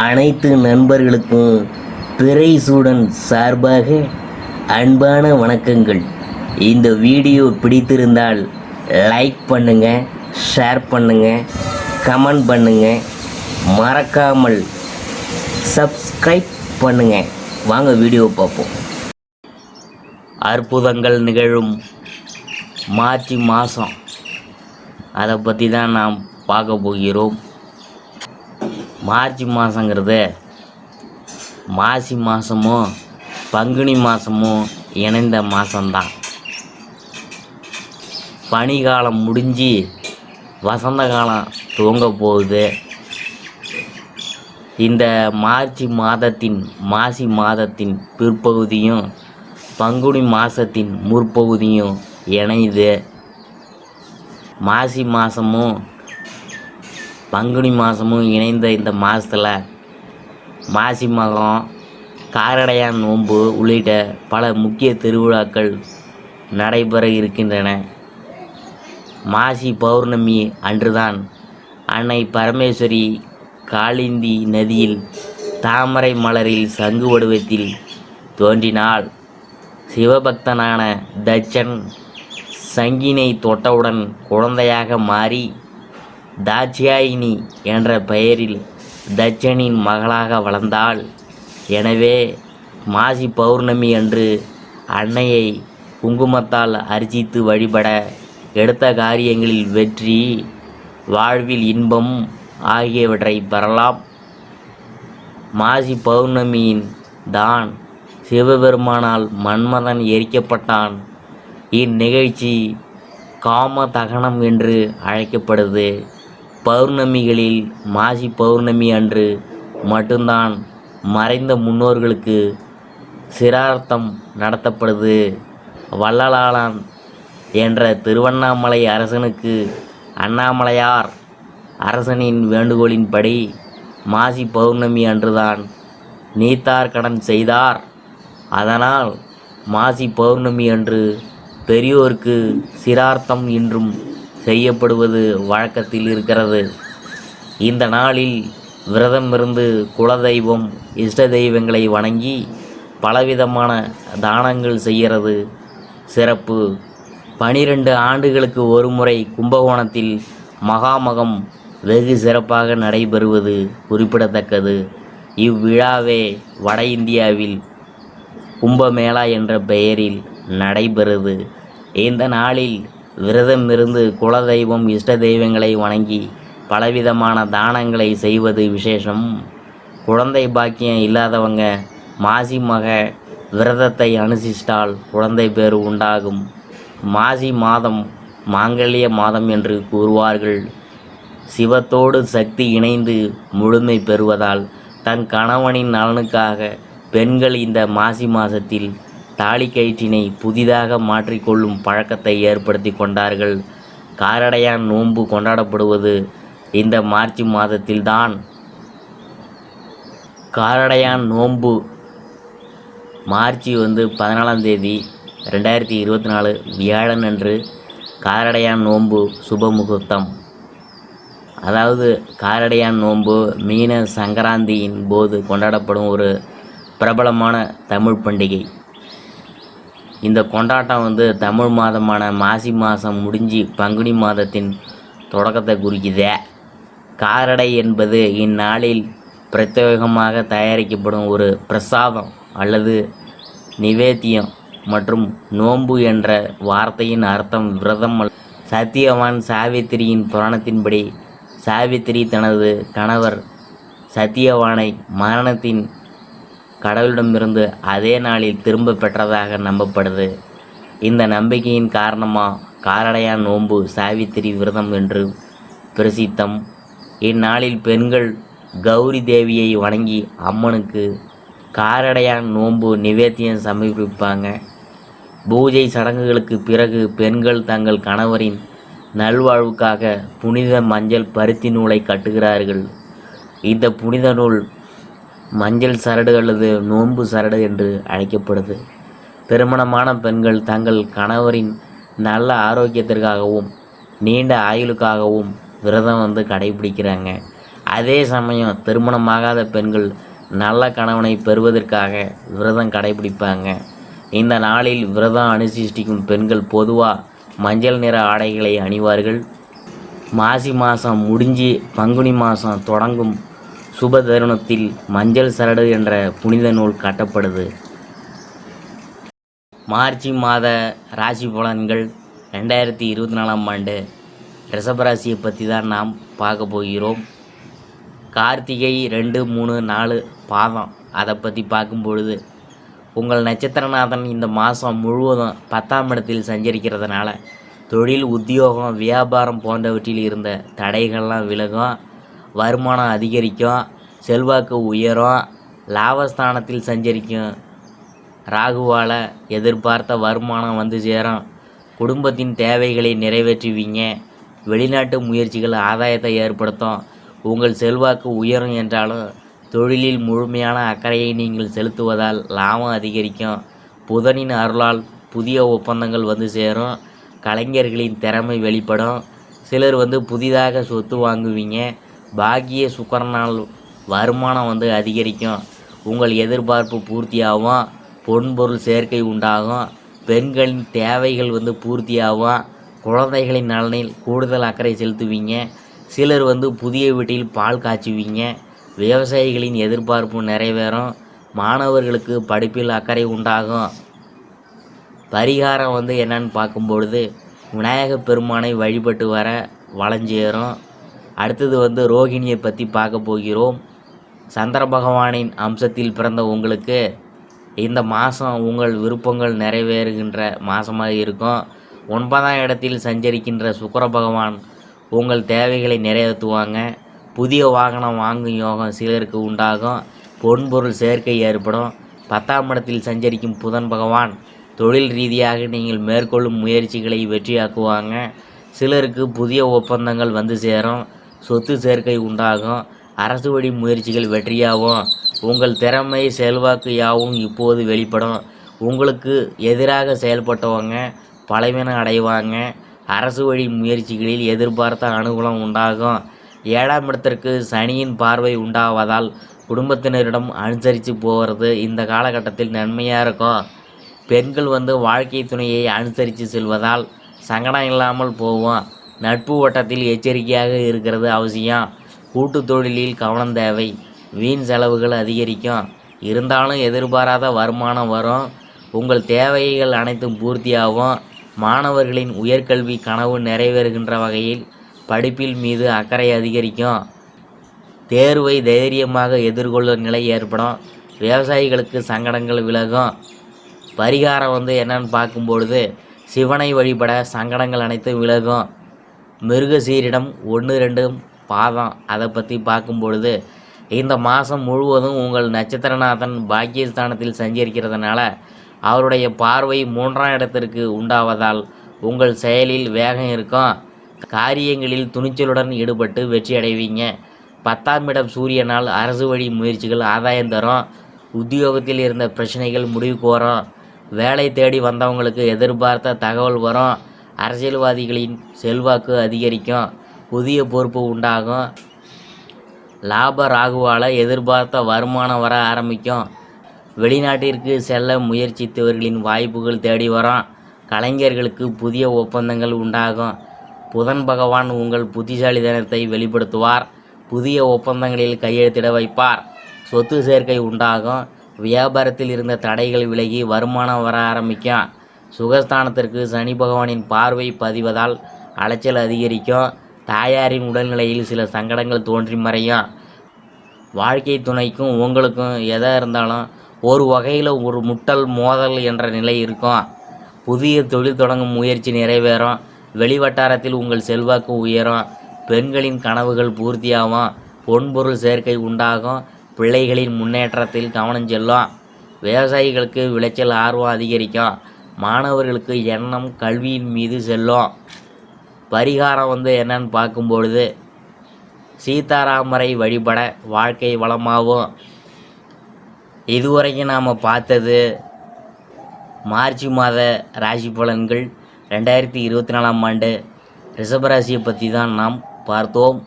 அனைத்து நண்பர்களுக்கும் பிறைசூடன் சார்பாக அன்பான வணக்கங்கள். இந்த வீடியோ பிடித்திருந்தால் லைக் பண்ணுங்கள், ஷேர் பண்ணுங்கள், கமெண்ட் பண்ணுங்கள், மறக்காமல் சப்ஸ்கிரைப் பண்ணுங்கள். வாங்க வீடியோ பார்ப்போம். அற்புதங்கள் நிகழும் மார்ச் மாதம், அதை பற்றி தான் நாம் பார்க்க போகிறோம். மார்ச் மாதங்கிறது மாசி மாதமும் பங்குனி மாதமும் இணைந்த மாதம்தான். பனிக்காலம் முடிஞ்சு வசந்த காலம் துவங்க போகுது. இந்த மாசி மாதத்தின் பிற்பகுதியும் பங்குனி மாதத்தின் முற்பகுதியும் இணையுது. மாசி மாதமும் பங்குனி மாதமும் இணைந்த இந்த மாதத்தில் மாசி மகம், காரடையான் நோன்பு உள்ளிட்ட பல முக்கிய திருவிழாக்கள் நடைபெற இருக்கின்றன. மாசி பௌர்ணமி அன்றுதான் அன்னை பரமேஸ்வரி காளிந்தி நதியில் தாமரை மலரில் சங்கு வடிவத்தில் தோன்றினாள். சிவபக்தனான தட்சன் சங்கினை தொட்டவுடன் குழந்தையாக மாறி தாட்சியாயினி என்ற பெயரில் தட்சனின் மகளாக வளர்ந்தாள். எனவே மாசி பௌர்ணமி அன்று அன்னையை குங்குமத்தால் அர்ச்சித்து வழிபட எடுத்த காரியங்களில் வெற்றி, வாழ்வில் இன்பம் ஆகியவற்றை பெறலாம். மாசி பௌர்ணமியின் தான் சிவபெருமானால் மன்மதன் எரிக்கப்பட்டான். இந்நிகழ்ச்சி காம தகனம் என்று அழைக்கப்படுது. பௌர்ணமிகளில் மாசி பௌர்ணமி அன்று மட்டும்தான் மறைந்த முன்னோர்களுக்கு சிரார்த்தம் நடத்தப்படுது. வள்ளலாளன் என்ற திருவண்ணாமலை அரசனுக்கு அண்ணாமலையார் அரசனின் வேண்டுகோளின்படி மாசி பௌர்ணமி அன்றுதான் நீத்தார் கடன் செய்தார். அதனால் மாசி பௌர்ணமி அன்று பெரியோருக்கு சிரார்த்தம் இன்றும் செய்யப்படுவது வழக்கத்தில் இருக்கிறது. இந்த நாளில் விரதம் இருந்து குலதெய்வம், இஷ்ட தெய்வங்களை வணங்கி பலவிதமான தானங்கள் செய்கிறது சிறப்பு. 12 ஆண்டுகளுக்கு ஒரு முறை கும்பகோணத்தில் மகாமகம் வெகு சிறப்பாக நடைபெறுவது குறிப்பிடத்தக்கது. இவ்விழாவே வட இந்தியாவில் கும்பமேளா என்ற பெயரில் நடைபெறுது. இந்த நாளில் விரதம் இருந்து குலதெய்வம், இஷ்ட தெய்வங்களை வணங்கி பலவிதமான தானங்களை செய்வது விசேஷம். குழந்தை பாக்கியம் இல்லாதவங்க மாசி மக விரதத்தை அனுசிஷ்டால் குழந்தை பேறு உண்டாகும். மாசி மாதம் மாங்கல்ய மாதம் என்று கூறுவார்கள். சிவத்தோடு சக்தி இணைந்து முழுமை பெறுவதால் தன் கணவனின் நலனுக்காக பெண்கள் இந்த மாசி மாதத்தில் தாலி கயிற்றினை புதிதாக மாற்றிக்கொள்ளும் பழக்கத்தை ஏற்படுத்தி கொண்டார்கள். காரடையான் நோன்பு கொண்டாடப்படுவது இந்த மார்ச் மாதத்தில்தான். காரடையான் நோன்பு மார்ச் 14ஆம் தேதி 2024 வியாழன் அன்று காரடையான் நோன்பு சுப முகூர்த்தம். அதாவது காரடையான் நோன்பு மீன சங்கராந்தியின் போது கொண்டாடப்படும் ஒரு பிரபலமான தமிழ் பண்டிகை. இந்த கொண்டாட்டம் தமிழ் மாதமான மாசி மாதம் முடிஞ்சு பங்குனி மாதத்தின் தொடக்கத்தை குறிக்குதே. காரடை என்பது இந்நாளில் பிரத்யேகமாக தயாரிக்கப்படும் ஒரு பிரசாதம் அல்லது நிவேத்தியம் மற்றும் நோன்பு என்ற வார்த்தையின் அர்த்தம் விரதம். சத்தியவான் சாவித்திரியின் புராணத்தின்படி சாவித்திரி தனது கணவர் சத்தியவானை மரணத்தின் கடவுளிடமிருந்து அதே நாளில் திரும்ப பெற்றதாக நம்பப்படுது. இந்த நம்பிக்கையின் காரணமாக காரடையான் நோன்பு சாவித்திரி விரதம் என்று பிரசித்தம். இந்நாளில் பெண்கள் கௌரி தேவியை வணங்கி அம்மனுக்கு காரடையான் நோன்பு நிவேத்தியம் சமர்ப்பிப்பாங்க. பூஜை சடங்குகளுக்கு பிறகு பெண்கள் தங்கள் கணவரின் நல்வாழ்வுக்காக புனித மஞ்சள் பருத்தி நூலை கட்டுகிறார்கள். இந்த புனித நூல் மஞ்சள் சரடு அல்லது நோன்பு சரடு என்று அழைக்கப்படுது. திருமணமான பெண்கள் தங்கள் கணவரின் நல்ல ஆரோக்கியத்திற்காகவும் நீண்ட ஆயுளுக்காகவும் விரதம் கடைபிடிக்கிறாங்க. அதே சமயம் திருமணமாகாத பெண்கள் நல்ல கணவனை பெறுவதற்காக விரதம் கடைபிடிப்பாங்க. இந்த நாளில் விரதம் அனுஷ்டிக்கும் பெண்கள் பொதுவாக மஞ்சள் நிற ஆடைகளை அணிவார்கள். மாசி மாதம் முடிஞ்சு பங்குனி மாதம் தொடங்கும் சுப தருணத்தில் மஞ்சள் சரடு என்ற புனித நூல் கட்டப்படுது. மார்ச் மாத ராசி பலன்கள் 2024ஆம் ஆண்டு ரிஷபராசியை பற்றி தான் நாம் பார்க்க போகிறோம். கார்த்திகை 2, 3, 4 பாதம் அதை பற்றி பார்க்கும் பொழுது உங்கள் நட்சத்திரநாதன் இந்த மாதம் முழுவதும் 10ஆம் இடத்தில் சஞ்சரிக்கிறதுனால தொழில், உத்தியோகம், வியாபாரம் போன்றவற்றில் இருந்த தடைகள்லாம் விலகும், வருமானம் அதிகரிக்கும், செல்வாக்கு உயரும். லாபஸ்தானத்தில் சஞ்சரிக்கும் ராகுவால் எதிர்பார்த்த வருமானம் வந்து சேரும். குடும்பத்தின் தேவைகளை நிறைவேற்றுவீங்க. வெளிநாட்டு முயற்சிகள் ஆதாயத்தை ஏற்படுத்தும். உங்கள் செல்வாக்கு உயரும் என்றாலும் தொழிலில் முழுமையான அக்கறையை நீங்கள் செலுத்துவதால் லாபம் அதிகரிக்கும். புதனின் அருளால் புதிய ஒப்பந்தங்கள் வந்து சேரும். கலைஞர்களின் திறமை வெளிப்படும். சிலர் புதிதாக சொத்து வாங்குவீங்க. பாக்கிய சுக்கரனால் வருமானம் அதிகரிக்கும். உங்கள் எதிர்பார்ப்பு பூர்த்தியாகும். பொன்பொருள் சேர்க்கை உண்டாகும். பெண்களின் தேவைகள் பூர்த்தியாகும். குழந்தைகளின் நலனில் கூடுதல் அக்கறை செலுத்துவீங்க. சிலர் புதிய வீட்டில் பால் காய்ச்சுவீங்க. விவசாயிகளின் எதிர்பார்ப்பு நிறைவேறும். மாணவர்களுக்கு படிப்பில் அக்கறை உண்டாகும். பரிகாரம் என்னன்னு பார்க்கும்பொழுது விநாயகப் பெருமானை வழிபட்டு வர வளஞ்சேரும். அடுத்தது ரோகிணியை பற்றி பார்க்க போகிறோம். சந்திர பகவானின் அம்சத்தில் பிறந்த உங்களுக்கு இந்த மாதம் உங்கள் விருப்பங்கள் நிறைவேறுகின்ற மாதமாக இருக்கும். 9ஆம் இடத்தில் சஞ்சரிக்கின்ற சுக்கிர பகவான் உங்கள் தேவைகளை நிறைவேற்றுவாங்க. புதிய வாகனம் வாங்கும் யோகம் சிலருக்கு உண்டாகும். பொன்பொருள் சேர்க்கை ஏற்படும். 10ஆம் இடத்தில் சஞ்சரிக்கும் புதன் பகவான் தொழில் ரீதியாக நீங்கள் மேற்கொள்ளும் முயற்சிகளை வெற்றியாக்குவாங்க. சிலருக்கு புதிய ஒப்பந்தங்கள் வந்து சேரும். சொத்து சேர்க்கை உண்டாகும். அரசு வழி முயற்சிகள் வெற்றியாகும். உங்கள் திறமை, செல்வாக்கு யாவும் இப்போது வெளிப்படும். உங்களுக்கு எதிராக செயல்பட்டவங்க பலவீனம் அடைவாங்க. அரசு வழி முயற்சிகளில் எதிர்பார்த்த அனுகூலம் உண்டாகும். 7ஆம் இடத்திற்கு சனியின் பார்வை உண்டாவதால் குடும்பத்தினரிடம் அனுசரித்து போகிறது இந்த காலகட்டத்தில் நன்மையாக இருக்கும். பெண்கள் வாழ்க்கை துணையை அனுசரித்து செல்வதால் சங்கடம் இல்லாமல் போவோம். நட்பு வட்டத்தில் எச்சரிக்கையாக இருக்கிறது அவசியம். கூட்டு தொழிலில் கவனம் தேவை. வீண் செலவுகள் அதிகரிக்கும். இருந்தாலும் எதிர்பாராத வருமானம் வரும். உங்கள் தேவைகள் அனைத்தும் பூர்த்தியாகும். மாணவர்களின் உயர்கல்வி கனவு நிறைவேறுகின்ற வகையில் படிப்பில் மீது அக்கறை அதிகரிக்கும். தேர்வை தைரியமாக எதிர்கொள்ளும் நிலை ஏற்படும். விவசாயிகளுக்கு சங்கடங்கள் விலகும். பரிகாரம் என்னன்னு பார்க்கும்பொழுது சிவனை வழிபட சங்கடங்கள் அனைத்தும் விலகும். மிருகசீரிடம் 1, 2 பாதம் அதை பற்றி பார்க்கும்பொழுது இந்த மாதம் முழுவதும் உங்கள் நட்சத்திரநாதன் பாக்கியஸ்தானத்தில் சஞ்சரிக்கிறதுனால அவருடைய பார்வை 3ஆம் இடத்திற்கு உண்டாவதால் உங்கள் செயலில் வேகம் இருக்கும். காரியங்களில் துணிச்சலுடன் ஈடுபட்டு வெற்றி அடைவீங்க. 10ஆம் இடம் சூரியனால் அரசு வழி முயற்சிகள் ஆதாயம் தரும். உத்தியோகத்தில் இருந்த பிரச்சனைகள் முடிவுக்கு வரும். வேலை தேடி வந்தவங்களுக்கு எதிர்பார்த்த தகவல் வரும். அரசியல்வாதிகளின் செல்வாக்கு அதிகரிக்கும். புதிய பொறுப்பு உண்டாகும். லாப ராகுவால் எதிர்பார்த்த வருமானம் வர ஆரம்பிக்கும். வெளிநாட்டிற்கு செல்ல முயற்சித்தவர்களின் வாய்ப்புகள் தேடி வரும். கலைஞர்களுக்கு புதிய ஒப்பந்தங்கள் உண்டாகும். புதன் பகவான் உங்கள் புத்திசாலித்தனத்தை வெளிப்படுத்துவார். புதிய ஒப்பந்தங்களில் கையெழுத்திட வைப்பார். சொத்து சேர்க்கை உண்டாகும். வியாபாரத்தில் இருந்த தடைகள் விலகி வருமானம் வர ஆரம்பிக்கும். சுகஸ்தானத்திற்கு சனி பகவானின் பார்வை பதிவதால் அலைச்சல் அதிகரிக்கும். தாயாரின் உடல்நிலையில் சில சங்கடங்கள் தோன்றி மறையும். வாழ்க்கை துணைக்கும் உங்களுக்கும் எதாக இருந்தாலும் ஒரு வகையில் ஒரு முட்டல் மோதல் என்ற நிலை இருக்கும். புதிய தொழில் தொடங்கும் முயற்சி நிறைவேறும். வெளிவட்டாரத்தில் உங்கள் செல்வாக்கு உயரும். பெண்களின் கனவுகள் பூர்த்தியாகும். பொன்பொருள் சேர்க்கை உண்டாகும். பிள்ளைகளின் முன்னேற்றத்தில் கவனம் செல்லும். விவசாயிகளுக்கு விளைச்சல் ஆர்வம் அதிகரிக்கும். மாணவர்களுக்கு எண்ணம் கல்வியின் மீது செல்லும். பரிகாரம் என்னன்னு பார்க்கும்பொழுது சீதாராமரை வழிபட வாழ்க்கை வளமாகும். இதுவரைக்கும் நாம் பார்த்தது மார்ச் மாத ராசி பலன்கள். 2024ஆம் ஆண்டு ரிஷபராசியை பற்றி தான் நாம் பார்த்தோம்.